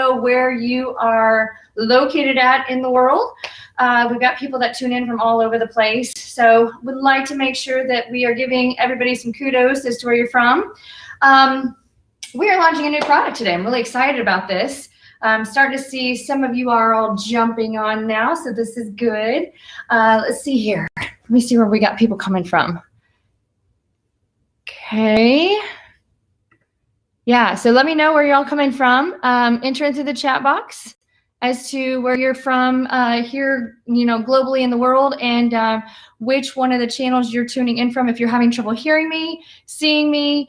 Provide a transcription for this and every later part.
know where you are located at in the world. We've got people that tune in from all over the place. So would like to make sure that we are giving everybody some kudos as to where you're from. We are launching a new product today. I'm really excited about this. I'm starting to see some of you are all jumping on now, so this is good. Let's see here. Let me see where we got people coming from. Okay. Yeah, so let me know where you're all coming from. Enter into the chat box as to where you're from here, globally in the world, and which one of the channels you're tuning in from. If you're having trouble hearing me, seeing me,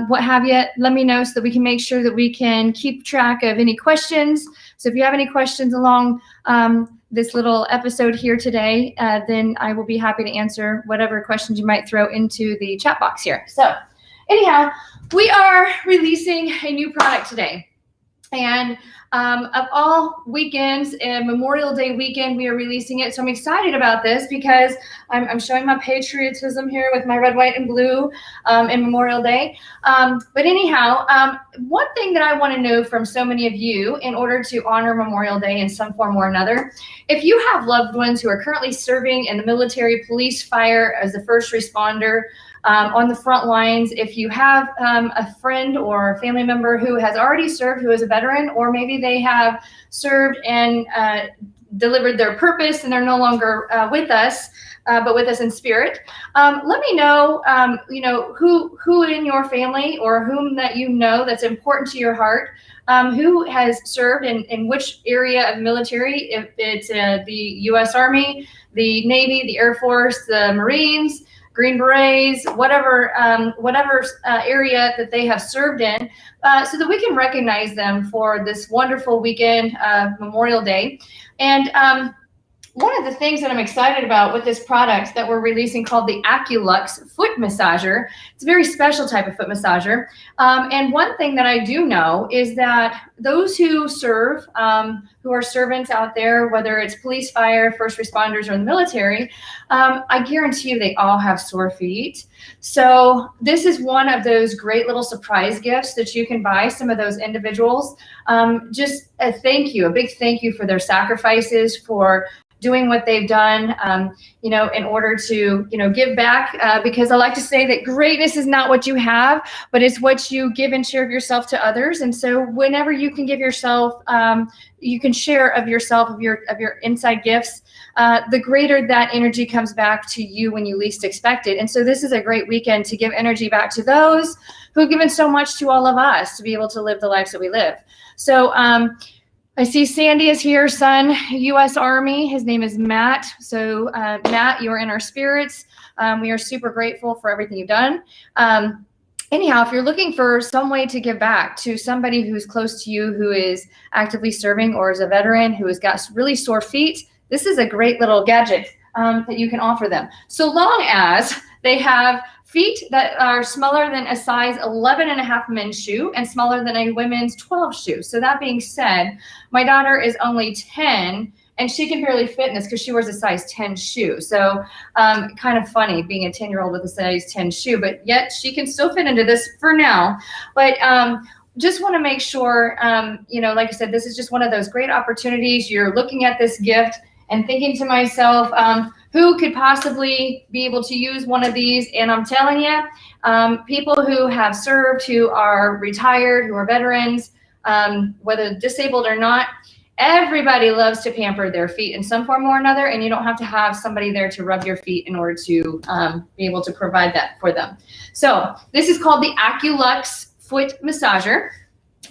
what have you, let me know so that we can make sure that we can keep track of any questions. So if you have any questions along this little episode here today, then I will be happy to answer whatever questions you might throw into the chat box here. So anyhow, we are releasing a new product today. And of all weekends, Memorial Day weekend, we are releasing it. So I'm excited about this because I'm showing my patriotism here with my red, white, and blue in Memorial Day. But anyhow, one thing that I want to know from so many of you in order to honor Memorial Day in some form or another, if you have loved ones who are currently serving in the military, police, fire, as the first responder, on the front lines, if you have a friend or a family member who has already served, who is a veteran, or maybe they have served and delivered their purpose and they're no longer with us, but with us in spirit, let me know, who in your family or whom that that's important to your heart, who has served in which area of military, if it's the U.S. Army, the Navy, the Air Force, the Marines, Green Berets, whatever area that they have served in, so that we can recognize them for this wonderful weekend of Memorial Day. And one of the things that I'm excited about with this product that we're releasing called the Aculux foot massager, it's a very special type of foot massager. And one thing that I do know is that those who serve, who are servants out there, whether it's police, fire, first responders, or the military, I guarantee you they all have sore feet. So this is one of those great little surprise gifts that you can buy some of those individuals. Just a thank you, a big thank you for their sacrifices, for doing what they've done, in order to, give back, because I like to say that greatness is not what you have, but it's what you give and share of yourself to others. And so whenever you can give yourself, you can share of yourself, of your inside gifts, the greater that energy comes back to you when you least expect it. And so this is a great weekend to give energy back to those who have given so much to all of us to be able to live the lives that we live. So, I see Sandy is here, son, U.S. Army. His name is Matt. So Matt, you are in our spirits. We are super grateful for everything you've done. Anyhow, if you're looking for some way to give back to somebody who's close to you, who is actively serving or is a veteran, who has got really sore feet, this is a great little gadget that you can offer them. So long as they have feet that are smaller than a size 11.5 men's shoe and smaller than a women's 12 shoe. So that being said, my daughter is only 10 and she can barely fit in this because she wears a size 10 shoe. So kind of funny being a 10-year-old with a size 10 shoe, but yet she can still fit into this for now. But just want to make sure, like I said, this is just one of those great opportunities. You're looking at this gift and thinking to myself, who could possibly be able to use one of these? And I'm telling you, people who have served, who are retired, who are veterans, whether disabled or not, everybody loves to pamper their feet in some form or another, and you don't have to have somebody there to rub your feet in order to be able to provide that for them. So this is called the Aculux foot massager,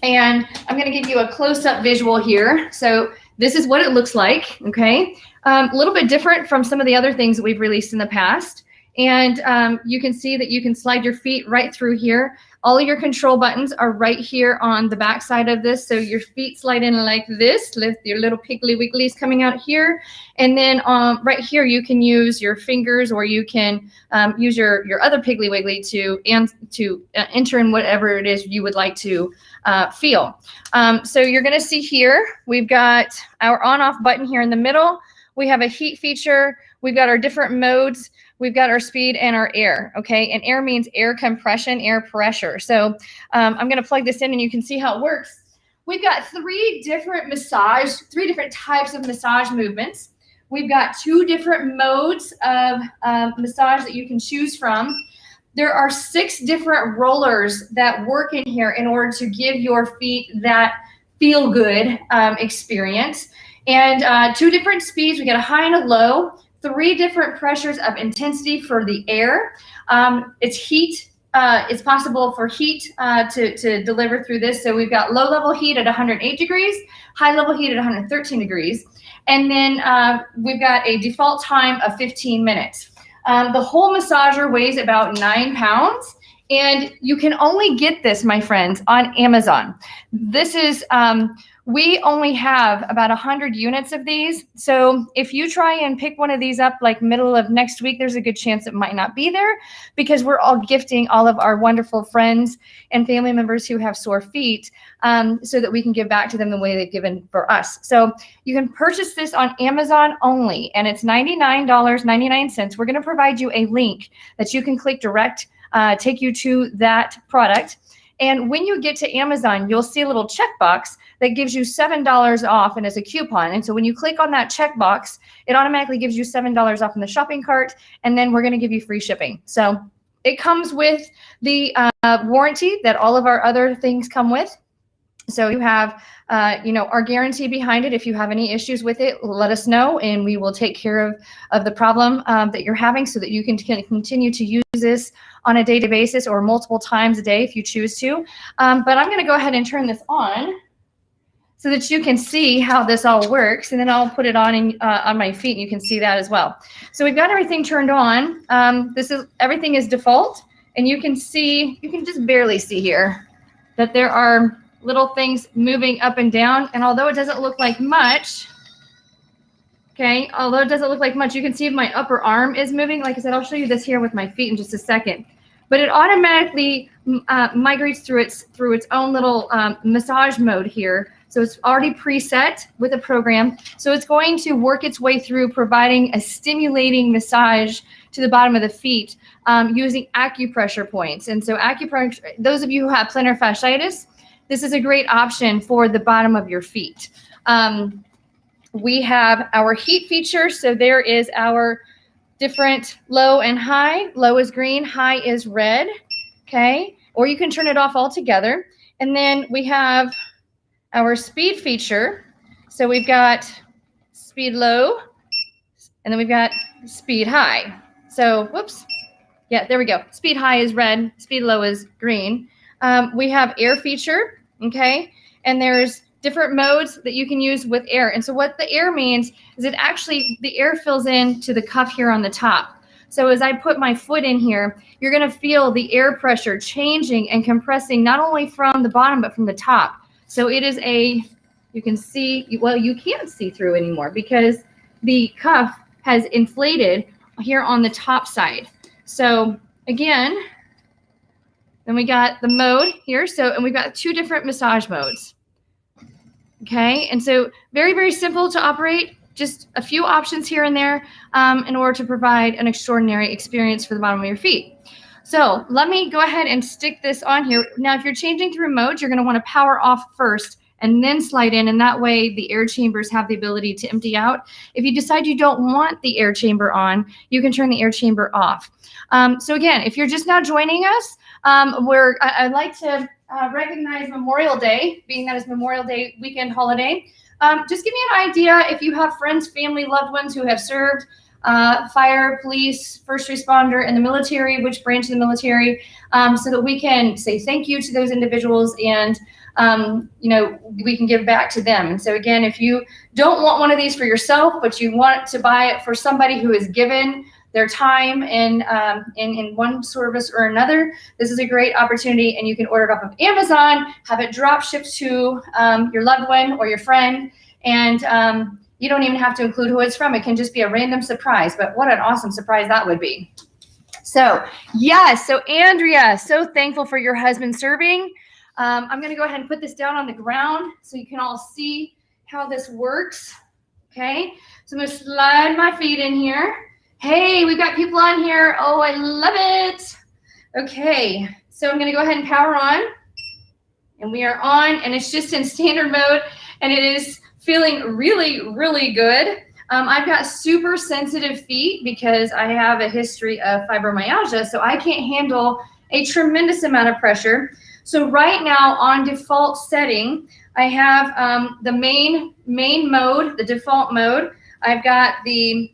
and I'm going to give you a close-up visual here. So this is what it looks like, okay? A little bit different from some of the other things that we've released in the past. And you can see that you can slide your feet right through here. All of your control buttons are right here on the back side of this. So your feet slide in like this, lift your little piggly wigglies coming out here. And then right here, you can use your fingers, or you can use your other piggly wiggly to enter in whatever it is you would like to feel. So you're going to see here, we've got our on-off button here in the middle. We have a heat feature. We've got our different modes. We've got our speed and our air, okay? And air means air compression, air pressure. So I'm going to plug this in and you can see how it works. we've got three different types of massage movements. We've got 2 different modes of massage that you can choose from. There are 6 different rollers that work in here in order to give your feet that feel good experience. And 2 different speeds. We got a high and a low, 3 different pressures of intensity for the air. It's heat. It's possible for heat to deliver through this. So we've got low level heat at 108 degrees, high level heat at 113 degrees. And then we've got a default time of 15 minutes. The whole massager weighs about 9 pounds, and you can only get this, my friends, on Amazon. This is, we only have about 100 units of these. So if you try and pick one of these up like middle of next week, there's a good chance it might not be there, because we're all gifting all of our wonderful friends and family members who have sore feet, so that we can give back to them the way they've given for us. So you can purchase this on Amazon only, and it's $99.99. We're going to provide you a link that you can click direct, take you to that product. And when you get to Amazon, you'll see a little checkbox that gives you $7 off, and as a coupon. And so when you click on that checkbox, it automatically gives you $7 off in the shopping cart, and then we're going to give you free shipping. So it comes with the warranty that all of our other things come with. So you have, our guarantee behind it. If you have any issues with it, let us know, and we will take care of the problem that you're having, so that you can continue to use this on a daily basis or multiple times a day if you choose to. But I'm going to go ahead and turn this on so that you can see how this all works, and then I'll put it on my feet, and you can see that as well. So we've got everything turned on. Everything is default, and you can just barely see here that there are little things moving up and down. And although it doesn't look like much, you can see my upper arm is moving. Like I said, I'll show you this here with my feet in just a second. But it automatically migrates through its own little massage mode here. So it's already preset with a program. So it's going to work its way through, providing a stimulating massage to the bottom of the feet using acupressure points. And so acupressure, those of you who have plantar fasciitis, this is a great option for the bottom of your feet. We have our heat feature. So there is our different low and high. Low is green, high is red, okay? Or you can turn it off altogether. And then we have our speed feature. So we've got speed low, and then we've got speed high. So, whoops. Yeah, there we go. Speed high is red, speed low is green. We have air feature, okay? And there's different modes that you can use with air. And so what the air means is the air fills in to the cuff here on the top. So as I put my foot in here, you're going to feel the air pressure changing and compressing, not only from the bottom, but from the top. So it is you can't see through anymore because the cuff has inflated here on the top side. So again, then we got the mode here. And we've got 2 different massage modes. Okay, and so very, very simple to operate, just a few options here and there in order to provide an extraordinary experience for the bottom of your feet. So let me go ahead and stick this on here. Now, if you're changing through modes, you're going to want to power off first and then slide in, and that way the air chambers have the ability to empty out. If you decide you don't want the air chamber on, you can turn the air chamber off. So again, if you're just now joining us, I'd like to recognize Memorial Day, being that it's Memorial Day weekend holiday. Just give me an idea if you have friends, family, loved ones who have served fire, police, first responder, and the military, which branch of the military, so that we can say thank you to those individuals and we can give back to them. And so again, if you don't want one of these for yourself, but you want to buy it for somebody who has given their time in one service or another, this is a great opportunity, and you can order it off of Amazon, have it drop shipped to your loved one or your friend, and you don't even have to include who it's from. It can just be a random surprise, but what an awesome surprise that would be. So yes, so Andrea, so thankful for your husband serving. I'm going to go ahead and put this down on the ground so you can all see how this works. Okay, so I'm going to slide my feet in here. Hey, we've got people on here. Oh, I love it. Okay, so I'm going to go ahead and power on. And we are on, and it's just in standard mode, and it is feeling really, really good. I've got super sensitive feet because I have a history of fibromyalgia, so I can't handle a tremendous amount of pressure. So right now on default setting, I have the main mode, the default mode. I've got the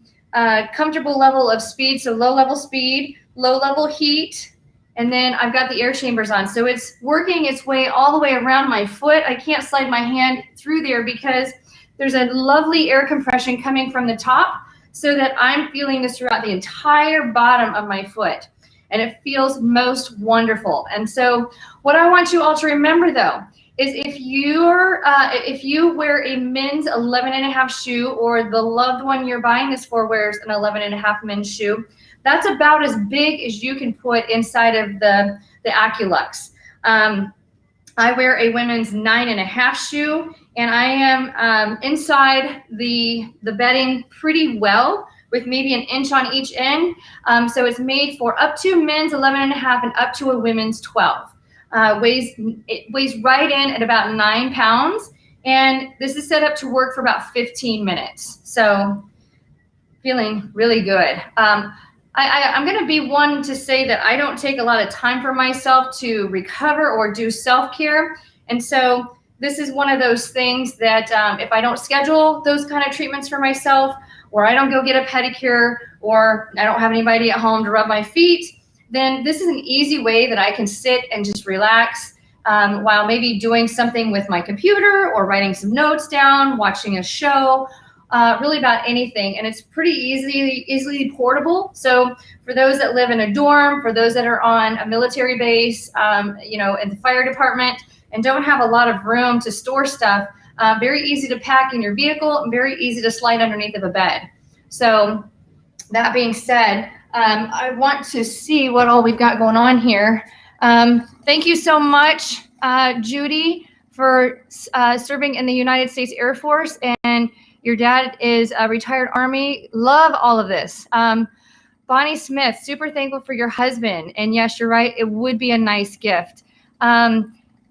comfortable level of speed, so low level speed, low level heat, and then I've got the air chambers on. So it's working its way all the way around my foot. I can't slide my hand through there because there's a lovely air compression coming from the top so that I'm feeling this throughout the entire bottom of my foot. And it feels most wonderful. And so what I want you all to remember though, is if you wear a men's 11.5 shoe, or the loved one you're buying this for wears an 11.5 men's shoe, that's about as big as you can put inside of the Aculux. I wear a women's 9.5 shoe, and I am inside the bedding pretty well, with maybe an inch on each end. So it's made for up to men's 11.5 and up to a women's 12. It weighs right in at about 9 pounds, and this is set up to work for about 15 minutes. So feeling really good. I'm going to be one to say that I don't take a lot of time for myself to recover or do self-care. And so this is one of those things that if I don't schedule those kind of treatments for myself, or I don't go get a pedicure, or I don't have anybody at home to rub my feet, then this is an easy way that I can sit and just relax while maybe doing something with my computer, or writing some notes down, watching a show, really about anything. And it's pretty easily portable. So for those that live in a dorm, for those that are on a military base, you know, in the fire department, and don't have a lot of room to store stuff, very easy to pack in your vehicle, and very easy to slide underneath of a bed. So that being said, I want to see what all we've got going on here. Thank you so much, Judy, for serving in the United States Air Force, and your dad is a retired Army. Love all of this. Bonnie Smith, super thankful for your husband. And yes, you're right, it would be a nice gift.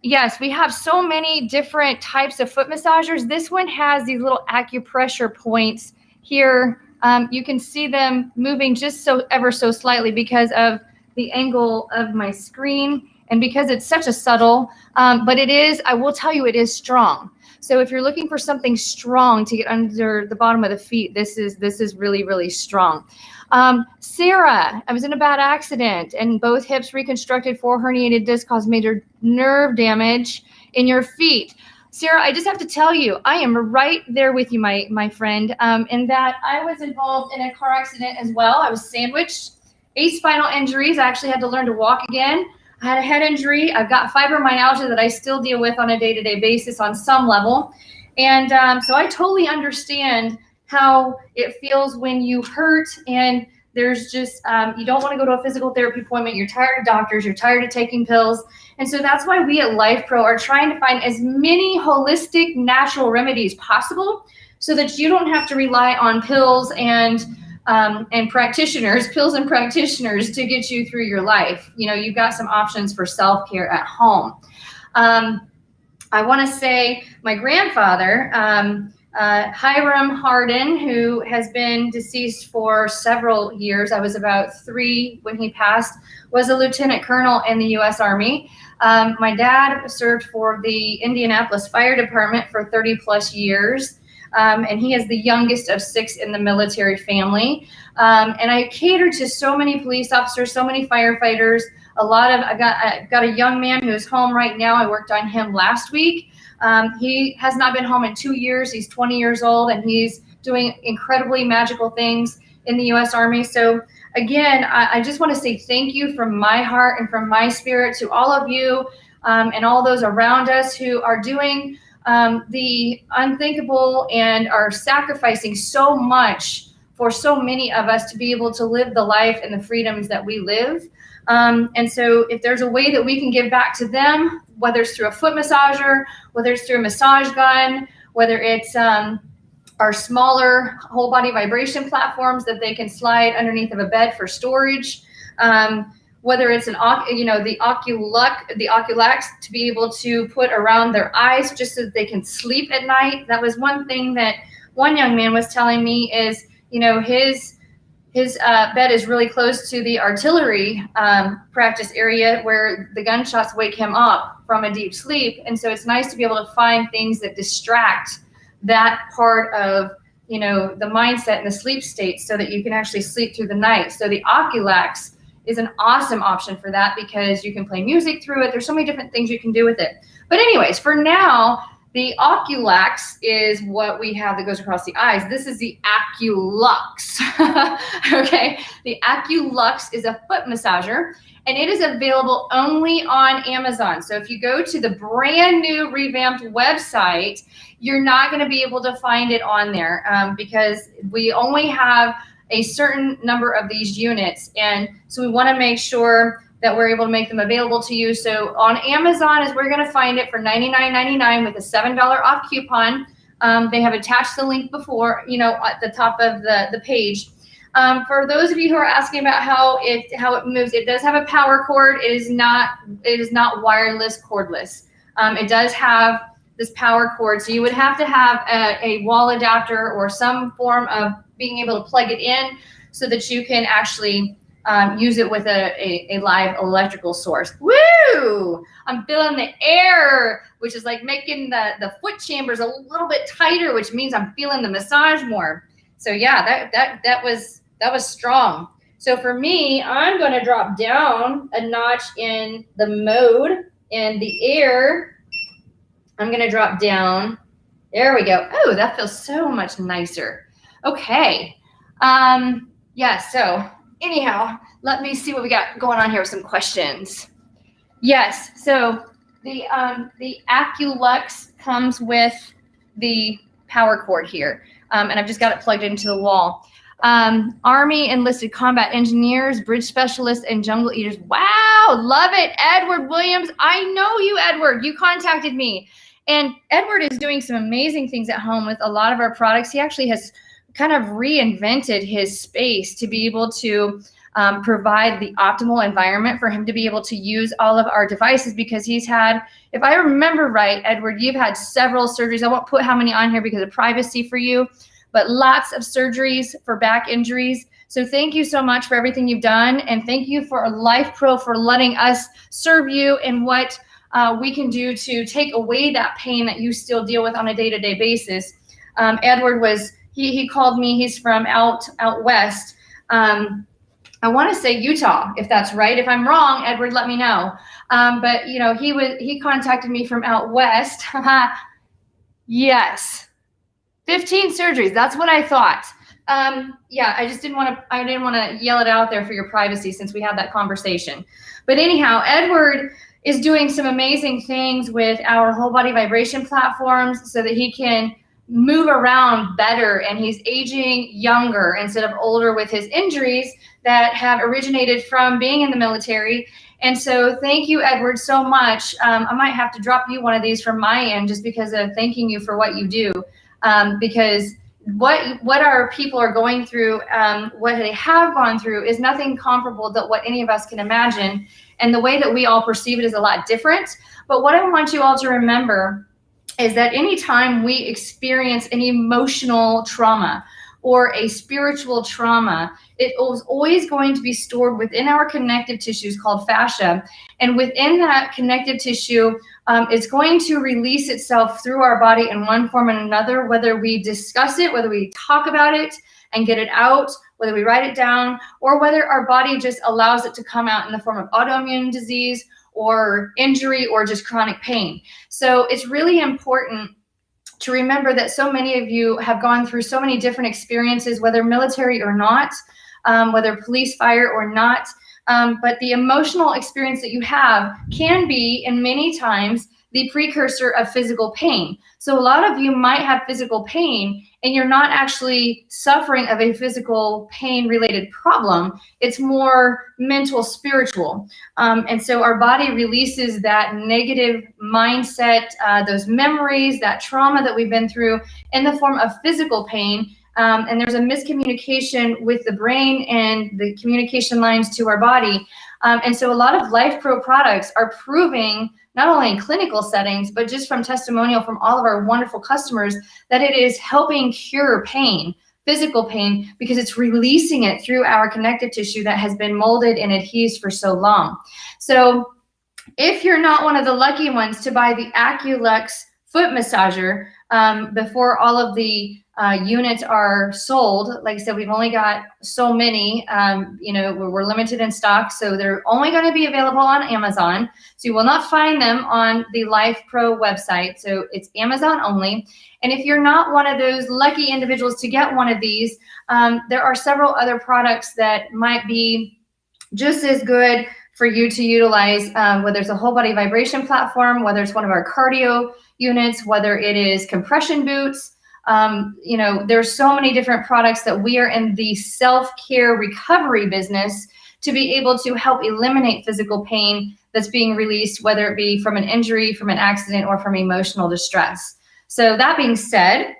Yes, we have so many different types of foot massagers. This one has these little acupressure points here. You can see them moving just ever so slightly because of the angle of my screen, and because it's such a subtle, but it is, I will tell you, it is strong. So if you're looking for something strong to get under the bottom of the feet, this is really, really strong. Sarah, I was in a bad accident and both hips reconstructed, 4 herniated discs caused major nerve damage in your feet. Sarah, I just have to tell you, I am right there with you, my friend, in that I was involved in a car accident as well. I was sandwiched, 8 spinal injuries. I actually had to learn to walk again. I had a head injury. I've got fibromyalgia that I still deal with on a day-to-day basis on some level. And so I totally understand how it feels when you hurt and there's just, you don't want to go to a physical therapy appointment. You're tired of doctors. You're tired of taking pills. And so that's why we at Lifepro are trying to find as many holistic, natural remedies possible so that you don't have to rely on pills and practitioners to get you through your life. You know, you've got some options for self-care at home. I want to say my grandfather, Hiram Hardin, who has been deceased for several years. I was about 3 when he passed, was a lieutenant colonel in the U.S. Army. My dad served for the Indianapolis Fire Department for 30 plus years. And he is the youngest of 6 in the military family. And I cater to so many police officers, so many firefighters. I've got a young man who's home right now. I worked on him last week. He has not been home in 2 years. He's 20 years old, and he's doing incredibly magical things in the U.S. Army. So again, I just want to say thank you from my heart and from my spirit to all of you and all those around us who are doing the unthinkable and are sacrificing so much for so many of us to be able to live the life and the freedoms that we live. And so if there's a way that we can give back to them, whether it's through a foot massager, whether it's through a massage gun, whether it's our smaller whole body vibration platforms that they can slide underneath of a bed for storage, whether it's the Aculux to be able to put around their eyes just so that they can sleep at night. That was one thing that one young man was telling me is, his bed is really close to the artillery practice area where the gunshots wake him up from a deep sleep. And so it's nice to be able to find things that distract that part of, the mindset and the sleep state so that you can actually sleep through the night. So the Aculux is an awesome option for that because you can play music through it. There's so many different things you can do with it. But anyways, for now, the Aculux is what we have that goes across the eyes. This is the Aculux. Okay, the Aculux is a foot massager, and it is available only on Amazon. So if you go to the brand new revamped website, you're not going to be able to find it on there because we only have a certain number of these units. And so we want to make sure that we're able to make them available to you. So on Amazon is where you're going to find it for $99.99 with a $7 off coupon. They have attached the link before, at the top of the page. For those of you who are asking about how it moves, it does have a power cord. It is not wireless, cordless. It does have this power cord, so you would have to have a wall adapter or some form of being able to plug it in so that you can actually use it with a live electrical source. Woo! I'm feeling the air, which is like making the foot chambers a little bit tighter, which means I'm feeling the massage more. So yeah, that was strong. So for me, I'm going to drop down a notch in the mode and the air. I'm going to drop down. There we go. Oh, that feels so much nicer. Okay. Yeah, so anyhow, let me see what we got going on here with some questions. Yes, so the Aculux comes with the power cord here, and I've just got it plugged into the wall. Army enlisted combat engineers, bridge specialists, and jungle eaters. Wow, love it. Edward Williams, I know you, Edward. You contacted me. And Edward is doing some amazing things at home with a lot of our products. He actually has kind of reinvented his space to be able to provide the optimal environment for him to be able to use all of our devices, because he's had, if I remember right, Edward, you've had several surgeries. I won't put how many on here because of privacy for you, but lots of surgeries for back injuries. So thank you so much for everything you've done. And thank you for Lifepro for letting us serve you in what we can do to take away that pain that you still deal with on a day-to-day basis. Edward he called me. He's from out west. I want to say Utah, if that's right. If I'm wrong, Edward, let me know. But he contacted me from out west. Yes, 15 surgeries. That's what I thought. Yeah, I just didn't want to yell it out there for your privacy since we had that conversation. But anyhow, Edward is doing some amazing things with our whole body vibration platforms so that he can move around better, and he's aging younger instead of older with his injuries that have originated from being in the military. And so thank you, Edward, so much. I might have to drop you one of these from my end just because of thanking you for what you do, because what our people are going through, what they have gone through is nothing comparable to what any of us can imagine. And the way that we all perceive it is a lot different. But what I want you all to remember is that anytime we experience an emotional trauma or a spiritual trauma, it is always going to be stored within our connective tissues called fascia. And within that connective tissue, it's going to release itself through our body in one form or another, whether we discuss it, whether we talk about it and get it out, whether we write it down, or whether our body just allows it to come out in the form of autoimmune disease or injury or just chronic pain. So it's really important to remember that so many of you have gone through so many different experiences, whether military or not, whether police, fire or not. But the emotional experience that you have can be, in many times, the precursor of physical pain. So a lot of you might have physical pain and you're not actually suffering of a physical pain related problem. It's more mental, spiritual. And so our body releases that negative mindset, those memories, that trauma that we've been through in the form of physical pain. and there's a miscommunication with the brain and the communication lines to our body. And so a lot of Lifepro products are proving, not only in clinical settings, but just from testimonial from all of our wonderful customers, that it is helping cure pain, physical pain, because it's releasing it through our connective tissue that has been molded and adhesed for so long. So if you're not one of the lucky ones to buy the Aculux foot massager before all of the units are sold, like I said, we've only got so many, we're limited in stock, so they're only going to be available on Amazon. So you will not find them on the Lifepro website. So it's Amazon only. And if you're not one of those lucky individuals to get one of these, there are several other products that might be just as good for you to utilize, whether it's a whole body vibration platform, whether it's one of our cardio units, whether it is compression boots. There's so many different products that we are in the self-care recovery business to be able to help eliminate physical pain that's being released, whether it be from an injury, from an accident, or from emotional distress. So that being said,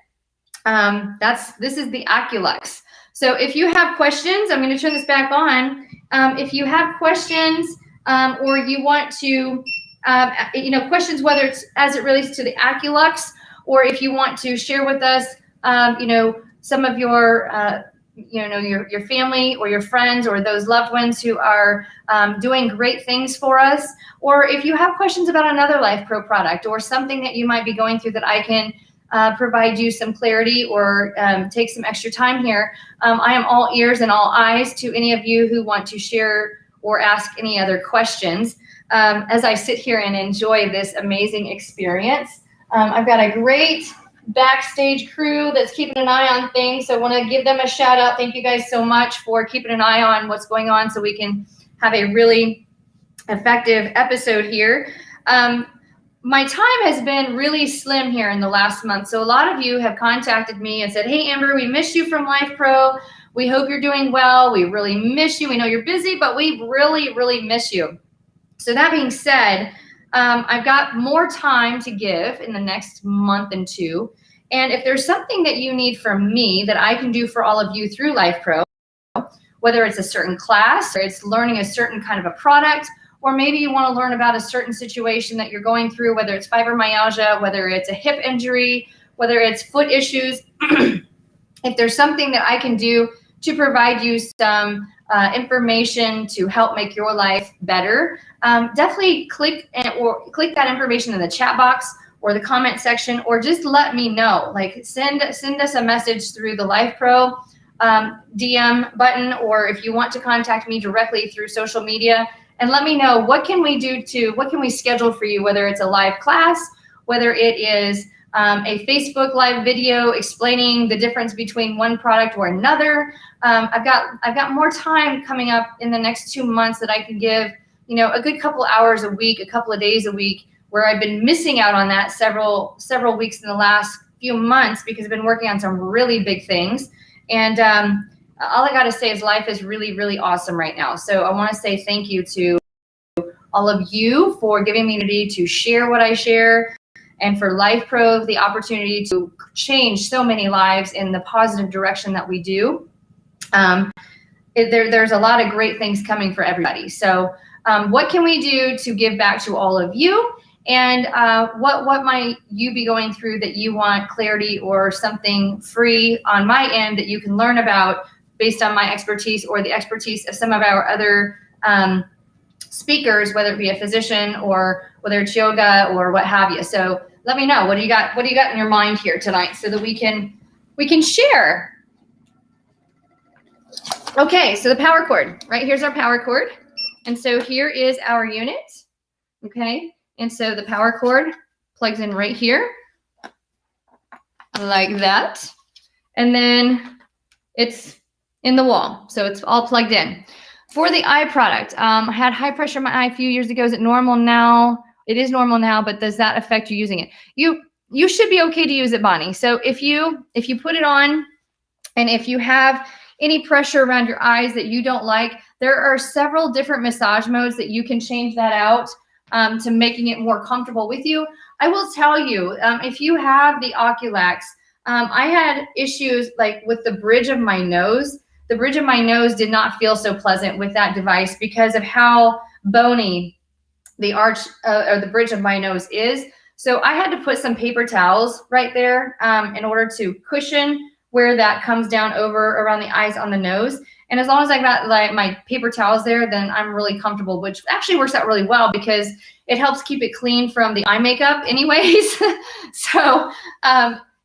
this is the Aculux. So if you have questions, I'm going to turn this back on. If you have questions or you want to, questions, whether it's as it relates to the Aculux, or if you want to share with us, some of your, your family or your friends or those loved ones who are doing great things for us, or if you have questions about another Lifepro product or something that you might be going through that I can provide you some clarity or take some extra time here, I am all ears and all eyes to any of you who want to share or ask any other questions as I sit here and enjoy this amazing experience. I've got a great backstage crew that's keeping an eye on things, so I want to give them a shout out. Thank you guys so much for keeping an eye on what's going on so we can have a really effective episode here. My time has been really slim here in the last month. So a lot of you have contacted me and said, hey, Amber, we miss you from Lifepro. We hope you're doing well. We really miss you. We know you're busy, but we really, really miss you. So that being said, I've got more time to give in the next month and two. And if there's something that you need from me that I can do for all of you through Lifepro, whether it's a certain class or it's learning a certain kind of a product, or maybe you want to learn about a certain situation that you're going through, whether it's fibromyalgia, whether it's a hip injury, whether it's foot issues, if there's something that I can do to provide you some information to help make your life better, definitely click that information in the chat box or the comment section, or just let me know. Like send us a message through the Lifepro DM button, or if you want to contact me directly through social media, and let me know what can we schedule for you, whether it's a live class, whether it is a Facebook live video explaining the difference between one product or another. I've got more time coming up in the next 2 months that I can give, a good couple hours a week, a couple of days a week, where I've been missing out on that several weeks in the last few months because I've been working on some really big things. And all I got to say is life is really, really awesome right now. So I want to say thank you to all of you for giving me the opportunity to share what I share, and for Lifepro the opportunity to change so many lives in the positive direction that we do. There's a lot of great things coming for everybody. So what can we do to give back to all of you? And what might you be going through that you want clarity or something free on my end that you can learn about based on my expertise or the expertise of some of our other speakers, whether it be a physician or whether it's yoga or what have you. So let me know, what do you got in your mind here tonight so that we can share. Okay, so the power cord, right? Here's our power cord. And so here is our unit, okay? And so the power cord plugs in right here, like that. And then it's in the wall, so it's all plugged in. For the eye product, I had high pressure in my eye a few years ago. Is it normal now? It is normal now, but does that affect you using it? You should be okay to use it, Bonnie. So if you put it on, and if you have any pressure around your eyes that you don't like, there are several different massage modes that you can change that out to making it more comfortable with you. I will tell you, if you have the Aculux, I had issues like with the bridge of my nose. The bridge of my nose did not feel so pleasant with that device because of how bony the arch or the bridge of my nose is. So I had to put some paper towels right there in order to cushion where that comes down over around the eyes on the nose. And as long as I got like my paper towels there, then I'm really comfortable, which actually works out really well because it helps keep it clean from the eye makeup anyways. So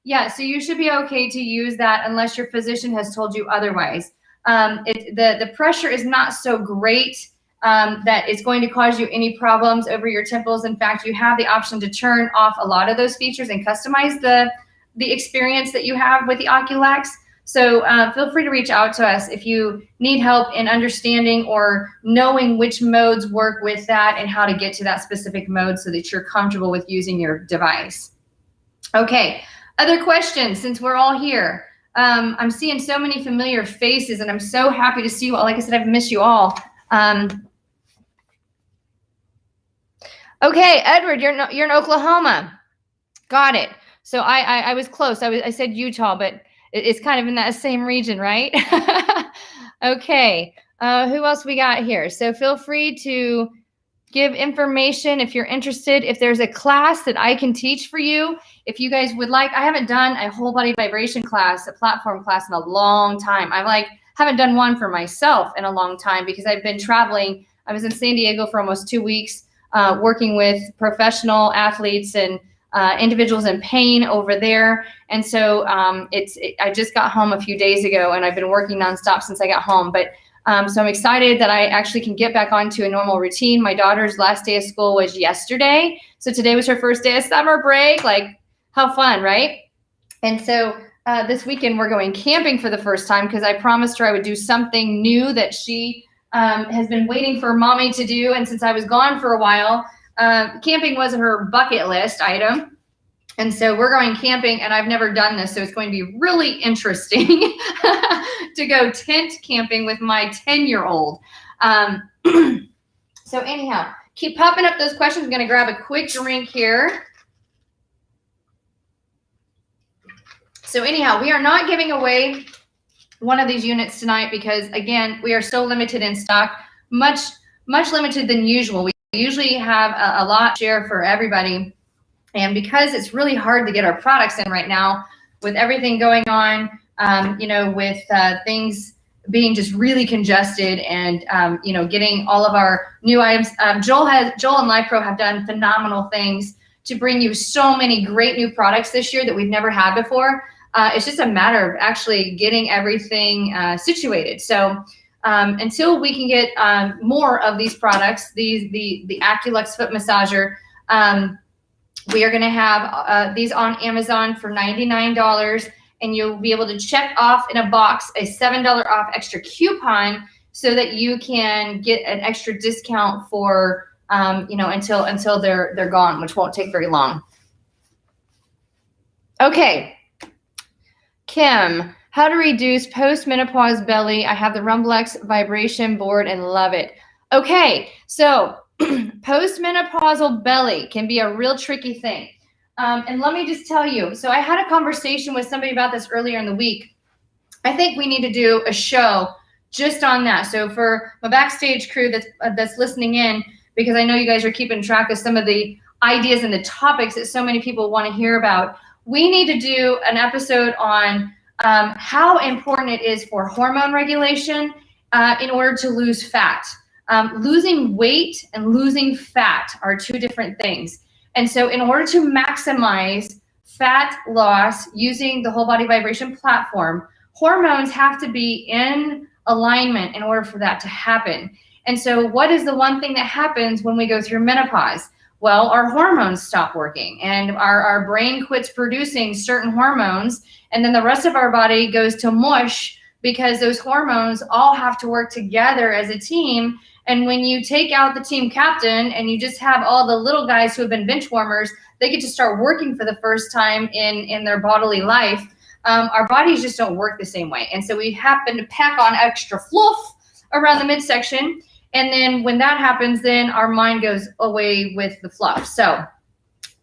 yeah, so you should be okay to use that unless your physician has told you otherwise. The pressure is not so great that it's going to cause you any problems over your temples. In fact, you have the option to turn off a lot of those features and customize the experience that you have with the Aculux. So feel free to reach out to us if you need help in understanding or knowing which modes work with that and how to get to that specific mode so that you're comfortable with using your device. Okay, other questions since we're all here. I'm seeing so many familiar faces and I'm so happy to see you all. Like I said, I've missed you all. Okay, Edward, you're in Oklahoma. Got it. So I was close. I said Utah, but it's kind of in that same region, right? Okay. Who else we got here? So feel free to give information if you're interested. If there's a class that I can teach for you, if you guys would like, I haven't done a whole body vibration class, a platform class in a long time. Haven't done one for myself in a long time because I've been traveling. I was in San Diego for almost 2 weeks, working with professional athletes and individuals in pain over there. And so I just got home a few days ago and I've been working nonstop since I got home. But so I'm excited that I actually can get back onto a normal routine. My daughter's last day of school was yesterday. So today was her first day of summer break. Like, how fun, right? And so this weekend we're going camping for the first time because I promised her I would do something new that she has been waiting for mommy to do. And since I was gone for a while, camping was her bucket list item. And so we're going camping and I've never done this. So it's going to be really interesting to go tent camping with my 10-year-old. So anyhow, keep popping up those questions. I'm going to grab a quick drink here. So anyhow, we are not giving away one of these units tonight because again, we are so limited in stock, much limited than usual. We usually have a lot share for everybody. And because it's really hard to get our products in right now with everything going on, with things being just really congested and, getting all of our new items. Joel and Lifepro have done phenomenal things to bring you so many great new products this year that we've never had before. It's just a matter of actually getting everything situated. So until we can get more of these products, the Aculux foot massager, we are going to have these on Amazon for $99, and you'll be able to check off in a box a $7 off extra coupon so that you can get an extra discount for until they're gone, which won't take very long. Okay. Kim, how to reduce post-menopause belly. I have the Rumblex vibration board and love it. Okay, so post-menopausal belly can be a real tricky thing. And let me just tell you, so I had a conversation with somebody about this earlier in the week. I think we need to do a show just on that. So for my backstage crew that's listening in, because I know you guys are keeping track of some of the ideas and the topics that so many people want to hear about, we need to do an episode on how important it is for hormone regulation in order to lose fat. Losing weight and losing fat are two different things. And so in order to maximize fat loss using the whole body vibration platform, hormones have to be in alignment in order for that to happen. And so what is the one thing that happens when we go through menopause? Well, our hormones stop working and our brain quits producing certain hormones, and then the rest of our body goes to mush because those hormones all have to work together as a team. And when you take out the team captain and you just have all the little guys who have been bench warmers, they get to start working for the first time in their bodily life. Our bodies just don't work the same way. And so we happen to pack on extra fluff around the midsection. And then when that happens, then our mind goes away with the fluff. So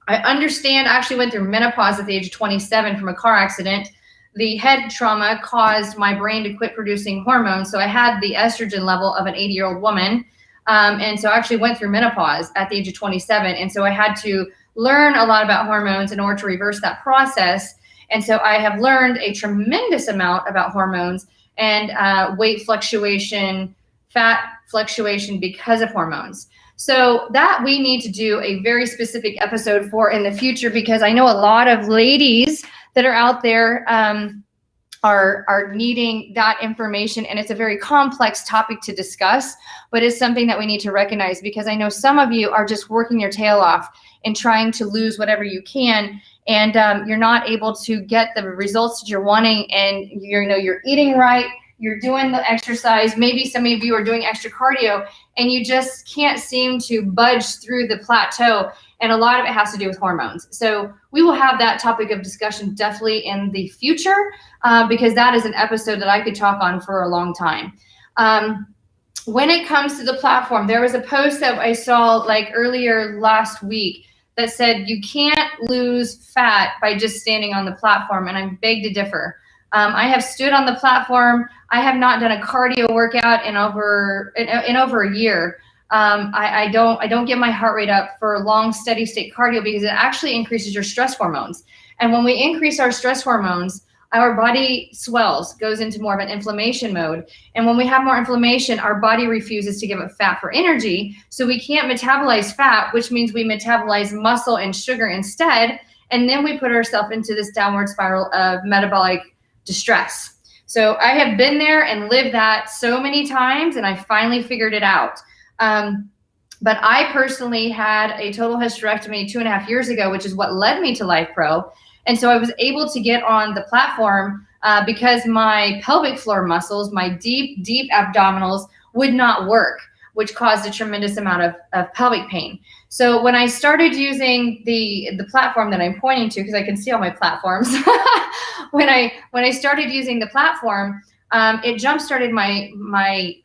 I understand. I actually went through menopause at the age of 27 from a car accident. The head trauma caused my brain to quit producing hormones. So I had the estrogen level of an 80-year-old woman. And so I actually went through menopause at the age of 27. And so I had to learn a lot about hormones in order to reverse that process. And so I have learned a tremendous amount about hormones and weight fluctuation, fat fluctuation because of hormones. So that we need to do a very specific episode for in the future, because I know a lot of ladies that are out there are needing that information, and it's a very complex topic to discuss, but it's something that we need to recognize, because I know some of you are just working your tail off and trying to lose whatever you can, and you're not able to get the results that you're wanting, and you're eating right, you're doing the exercise, maybe some of you are doing extra cardio, and you just can't seem to budge through the plateau. And a lot of it has to do with hormones. So we will have that topic of discussion definitely in the future, because that is an episode that I could talk on for a long time. When it comes to the platform, there was a post that I saw like earlier last week that said you can't lose fat by just standing on the platform, and I beg to differ. I have stood on the platform. I have not done a cardio workout in over a year. I don't get my heart rate up for long steady state cardio, because it actually increases your stress hormones. And when we increase our stress hormones, our body swells, goes into more of an inflammation mode. And when we have more inflammation, our body refuses to give up fat for energy. So we can't metabolize fat, which means we metabolize muscle and sugar instead. And then we put ourselves into this downward spiral of metabolic distress. So I have been there and lived that so many times, and I finally figured it out. But I personally had a total hysterectomy 2.5 years ago, which is what led me to Lifepro. And so I was able to get on the platform because my pelvic floor muscles, my deep abdominals would not work, which caused a tremendous amount of pelvic pain. So when I started using the platform that I'm pointing to, because I can see all my platforms, when I started using the platform, it jump-started my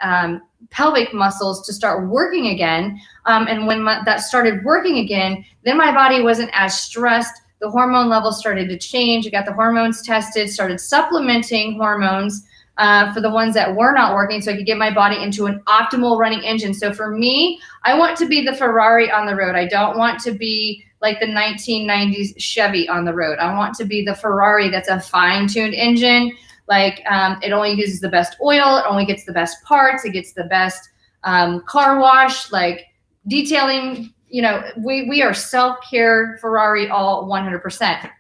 pelvic muscles to start working again. And when that started working again, then my body wasn't as stressed. The hormone levels started to change. I got the hormones tested, started supplementing hormones for the ones that were not working, so I could get my body into an optimal running engine. So for me, I want to be the Ferrari on the road. I don't want to be like the 1990s Chevy on the road. I want to be the Ferrari that's a fine-tuned engine. Like it only uses the best oil, it only gets the best parts, it gets the best car wash, like detailing. We are self-care Ferrari all 100%.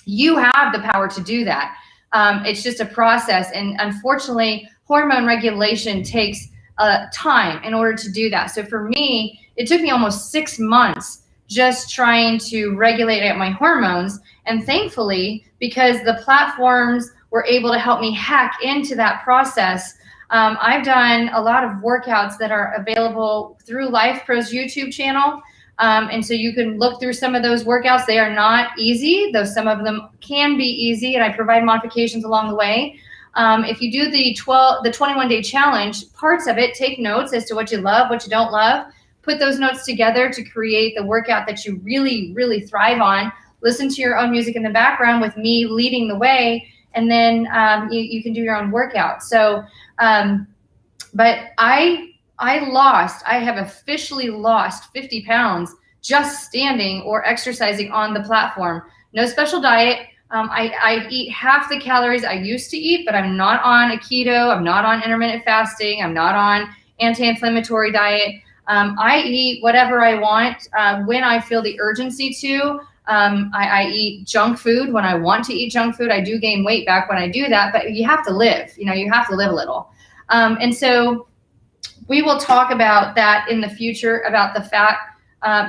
You have the power to do that. It's just a process. And unfortunately, hormone regulation takes time in order to do that. So for me, it took me almost 6 months just trying to regulate my hormones. And thankfully, because the platforms were able to help me hack into that process, I've done a lot of workouts that are available through Lifepro's YouTube channel. And so you can look through some of those workouts. They are not easy, though some of them can be easy, and I provide modifications along the way. If you do the 21-day challenge, parts of it, take notes as to what you love, what you don't love. Put those notes together to create the workout that you really, really thrive on. Listen to your own music in the background with me leading the way, and then you can do your own workout. So, but I have officially lost 50 pounds just standing or exercising on the platform. No special diet. I eat half the calories I used to eat, but I'm not on a keto. I'm not on intermittent fasting. I'm not on anti-inflammatory diet. I eat whatever I want when I feel the urgency to. I eat junk food when I want to eat junk food. I do gain weight back when I do that, but you have to live. You have to live a little. And so we will talk about that in the future, about the fat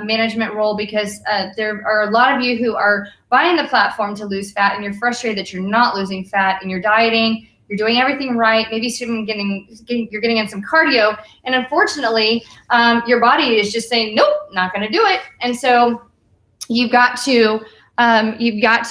management role, because there are a lot of you who are buying the platform to lose fat, and you're frustrated that you're not losing fat, and you're dieting, you're doing everything right, maybe you're getting in some cardio, and unfortunately, your body is just saying, nope, not going to do it. And so you've got to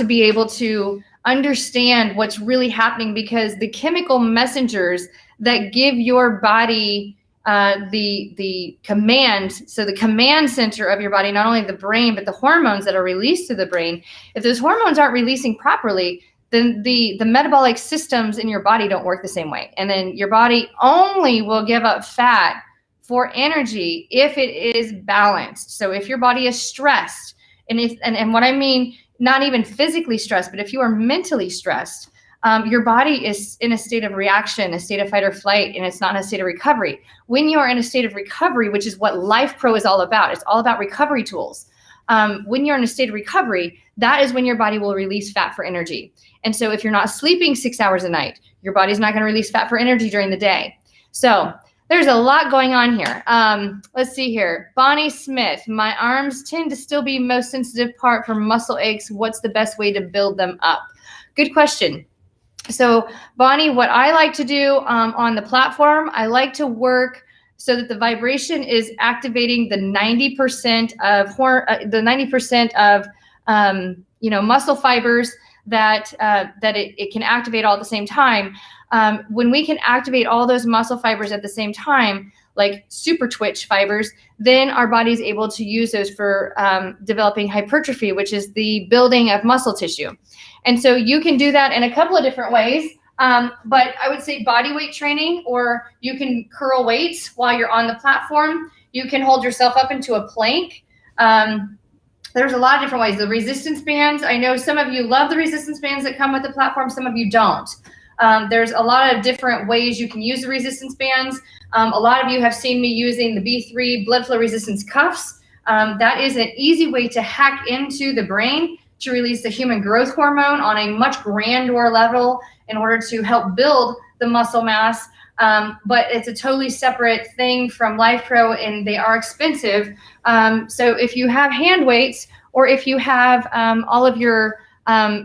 be able to understand what's really happening, because the chemical messengers that give your body the command. So the command center of your body, not only the brain, but the hormones that are released to the brain. If those hormones aren't releasing properly, then the metabolic systems in your body don't work the same way. And then your body only will give up fat for energy if it is balanced. So if your body is stressed, and what I mean, not even physically stressed, but if you are mentally stressed, your body is in a state of reaction, a state of fight or flight, and it's not in a state of recovery. When you are in a state of recovery, which is what Lifepro is all about, it's all about recovery tools. When you're in a state of recovery, that is when your body will release fat for energy. And so if you're not sleeping 6 hours a night, your body's not going to release fat for energy during the day. So there's a lot going on here. Let's see here. Bonnie Smith, my arms tend to still be most sensitive part for muscle aches. What's the best way to build them up? Good question. So Bonnie, what I like to do on the platform, I like to work so that the vibration is activating the 90% of muscle fibers that it can activate all at the same time. When we can activate all those muscle fibers at the same time, like super twitch fibers, then our body is able to use those for developing hypertrophy, which is the building of muscle tissue. And so you can do that in a couple of different ways. But I would say body weight training, or you can curl weights while you're on the platform. You can hold yourself up into a plank. There's a lot of different ways. The resistance bands, I know some of you love the resistance bands that come with the platform. Some of you don't. There's a lot of different ways you can use the resistance bands. A lot of you have seen me using the B3 blood flow resistance cuffs. That is an easy way to hack into the brain to release the human growth hormone on a much grander level in order to help build the muscle mass. But it's a totally separate thing from Lifepro, and they are expensive. So if you have hand weights, or if you have all of your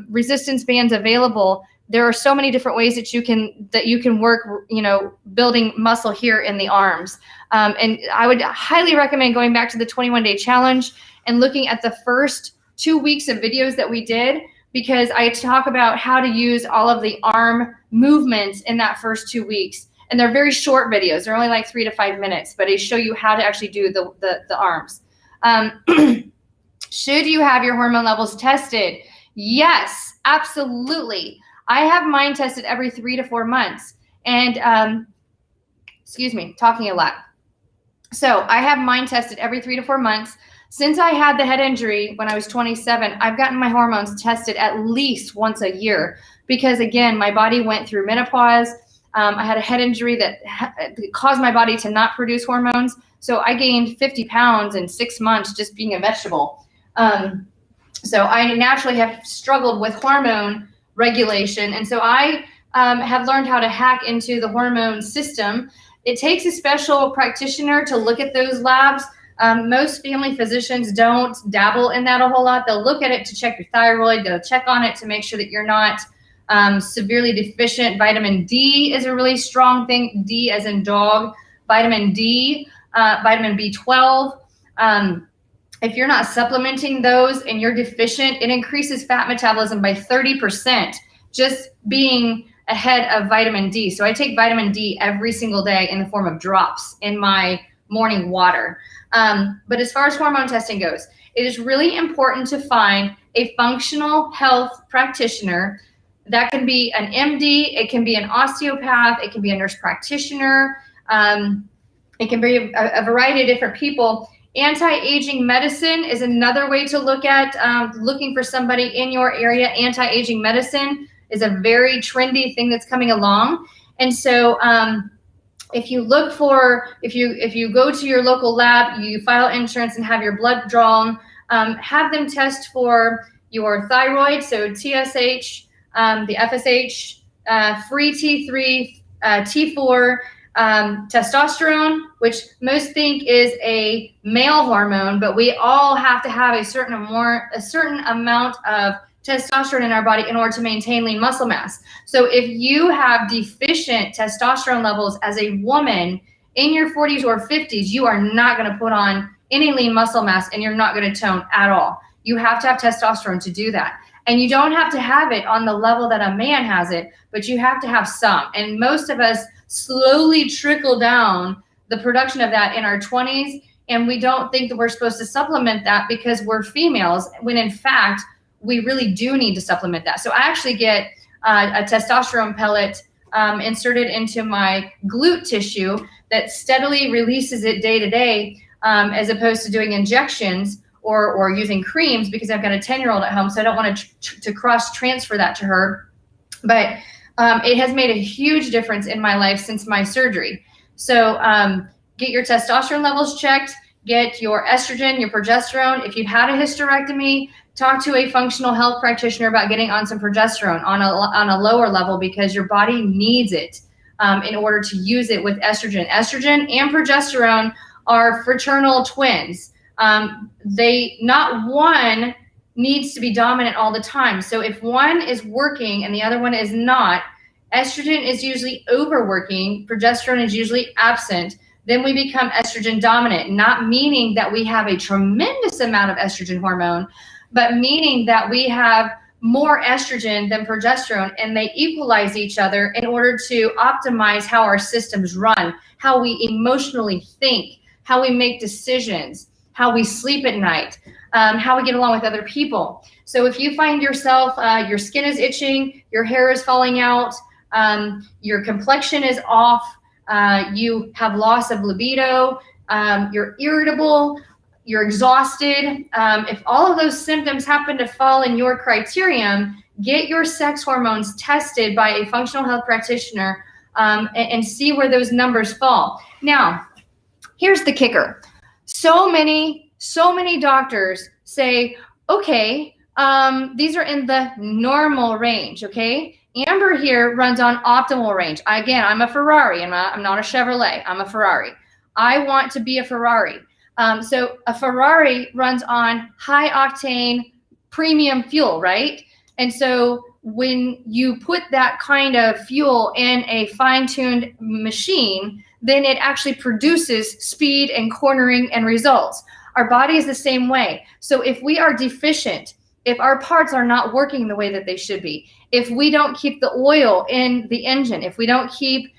resistance bands available, there are so many different ways that you can work, building muscle here in the arms. And I would highly recommend going back to the 21-day challenge and looking at the first 2 weeks of videos that we did, because I talk about how to use all of the arm movements in that first 2 weeks. And they're very short videos. They're only like 3 to 5 minutes, but they show you how to actually do the arms. Should you have your hormone levels tested? Yes, absolutely. I have mine tested every 3 to 4 months. And excuse me, talking a lot. So I have mine tested every 3 to 4 months. Since I had the head injury when I was 27, I've gotten my hormones tested at least once a year, because again, my body went through menopause. I had a head injury that caused my body to not produce hormones. So I gained 50 pounds in 6 months just being a vegetable. So I naturally have struggled with hormone regulation. And so I have learned how to hack into the hormone system. It takes a special practitioner to look at those labs. Most family physicians don't dabble in that a whole lot. They'll look at it to check your thyroid. They'll check on it to make sure that you're not severely deficient. Vitamin D is a really strong thing. D as in dog. Vitamin D, vitamin B12. If you're not supplementing those and you're deficient, it increases fat metabolism by 30%, just being ahead of vitamin D. So I take vitamin D every single day in the form of drops in my morning water. But as far as hormone testing goes, it is really important to find a functional health practitioner. That can be an MD, it can be an osteopath, it can be a nurse practitioner, it can be a variety of different people. Anti-aging medicine is another way to look at looking for somebody in your area. Anti-aging medicine is a very trendy thing that's coming along. And so if you look for, if you go to your local lab, you file insurance and have your blood drawn, have them test for your thyroid, so TSH, the FSH, free T3, T4, testosterone, which most think is a male hormone, but we all have to have a certain amount of testosterone in our body in order to maintain lean muscle mass. So if you have deficient testosterone levels as a woman in your 40s or 50s, you are not going to put on any lean muscle mass, and you're not going to tone at all. You have to have testosterone to do that. And you don't have to have it on the level that a man has it, but you have to have some. And most of us slowly trickle down the production of that in our 20s. And we don't think that we're supposed to supplement that because we're females, when in fact, we really do need to supplement that. So I actually get a testosterone pellet inserted into my glute tissue that steadily releases it day to day, as opposed to doing injections or using creams, because I've got a 10-year-old at home, so I don't want to cross transfer that to her. But it has made a huge difference in my life since my surgery. So get your testosterone levels checked, get your estrogen, your progesterone. If you've had a hysterectomy, talk to a functional health practitioner about getting on some progesterone on a lower level, because your body needs it in order to use it with estrogen. Estrogen and progesterone are fraternal twins. Not one needs to be dominant all the time. So if one is working and the other one is not, estrogen is usually overworking, progesterone is usually absent, then we become estrogen dominant, not meaning that we have a tremendous amount of estrogen hormone, but meaning that we have more estrogen than progesterone, and they equalize each other in order to optimize how our systems run, how we emotionally think, how we make decisions, how we sleep at night, how we get along with other people. So if you find yourself, your skin is itching, your hair is falling out, your complexion is off, you have loss of libido, you're irritable, you're exhausted, if all of those symptoms happen to fall in your criterion, get your sex hormones tested by a functional health practitioner, and see where those numbers fall. Now, here's the kicker. So many doctors say, okay, these are in the normal range, okay? Amber here runs on optimal range. Again, I'm a Ferrari. I'm not a Chevrolet. I'm a Ferrari. I want to be a Ferrari. So a Ferrari runs on high octane premium fuel, right? And so when you put that kind of fuel in a fine-tuned machine, then it actually produces speed and cornering and results. Our body is the same way. So if we are deficient, if our parts are not working the way that they should be, if we don't keep the oil in the engine, if we don't keep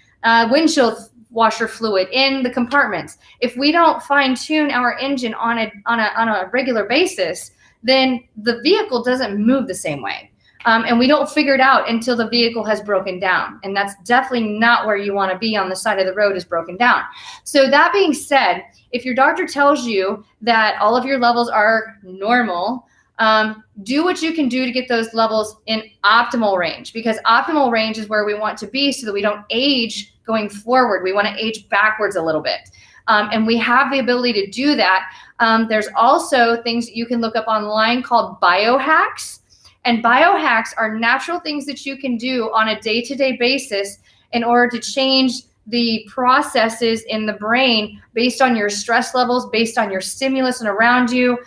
windshield washer fluid in the compartments, if we don't fine tune our engine on a regular basis, then the vehicle doesn't move the same way. And we don't figure it out until the vehicle has broken down. And that's definitely not where you want to be on the side of the road, is broken down. So that being said, if your doctor tells you that all of your levels are normal, do what you can do to get those levels in optimal range, because optimal range is where we want to be so that we don't age going forward. We want to age backwards a little bit. And we have the ability to do that. There's also things that you can look up online called biohacks. And biohacks are natural things that you can do on a day-to-day basis in order to change the processes in the brain based on your stress levels, based on your stimulus and around you,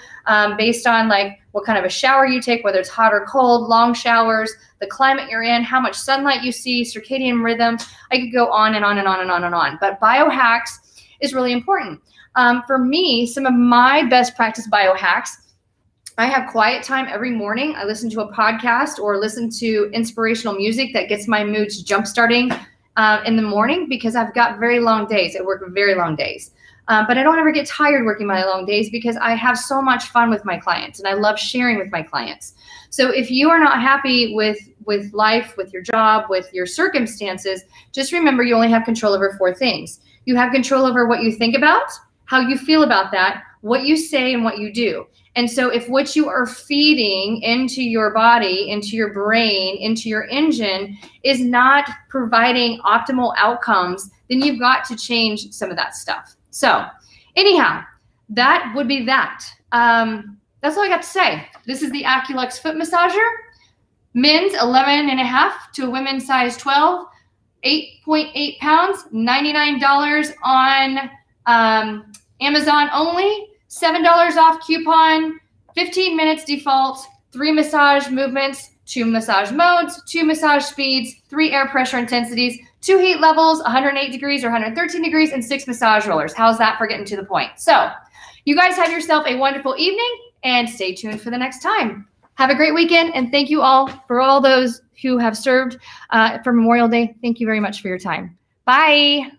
based on like what kind of a shower you take, whether it's hot or cold, long showers, the climate you're in, how much sunlight you see, circadian rhythm. I could go on and on and on and on and on. But biohacks is really important. For me, some of my best practice biohacks, I have quiet time every morning. I listen to a podcast or listen to inspirational music that gets my moods jump starting in the morning, because I've got very long days. I work very long days. But I don't ever get tired working my long days because I have so much fun with my clients and I love sharing with my clients. So if you are not happy with life, with your job, with your circumstances, just remember you only have control over 4 things. You have control over what you think about, how you feel about that, what you say, and what you do. And so if what you are feeding into your body, into your brain, into your engine is not providing optimal outcomes, then you've got to change some of that stuff. So anyhow, that would be that. That's all I got to say. This is the Aculux foot massager. Men's 11.5 to a women's size 12, 8.8 pounds, $99 on Amazon only. $7 off coupon, 15 minutes default, 3 massage movements, 2 massage modes, 2 massage speeds, 3 air pressure intensities, 2 heat levels, 108 degrees or 113 degrees, and 6 massage rollers. How's that for getting to the point? So you guys have yourself a wonderful evening and stay tuned for the next time. Have a great weekend, and thank you all for all those who have served for Memorial Day. Thank you very much for your time. Bye.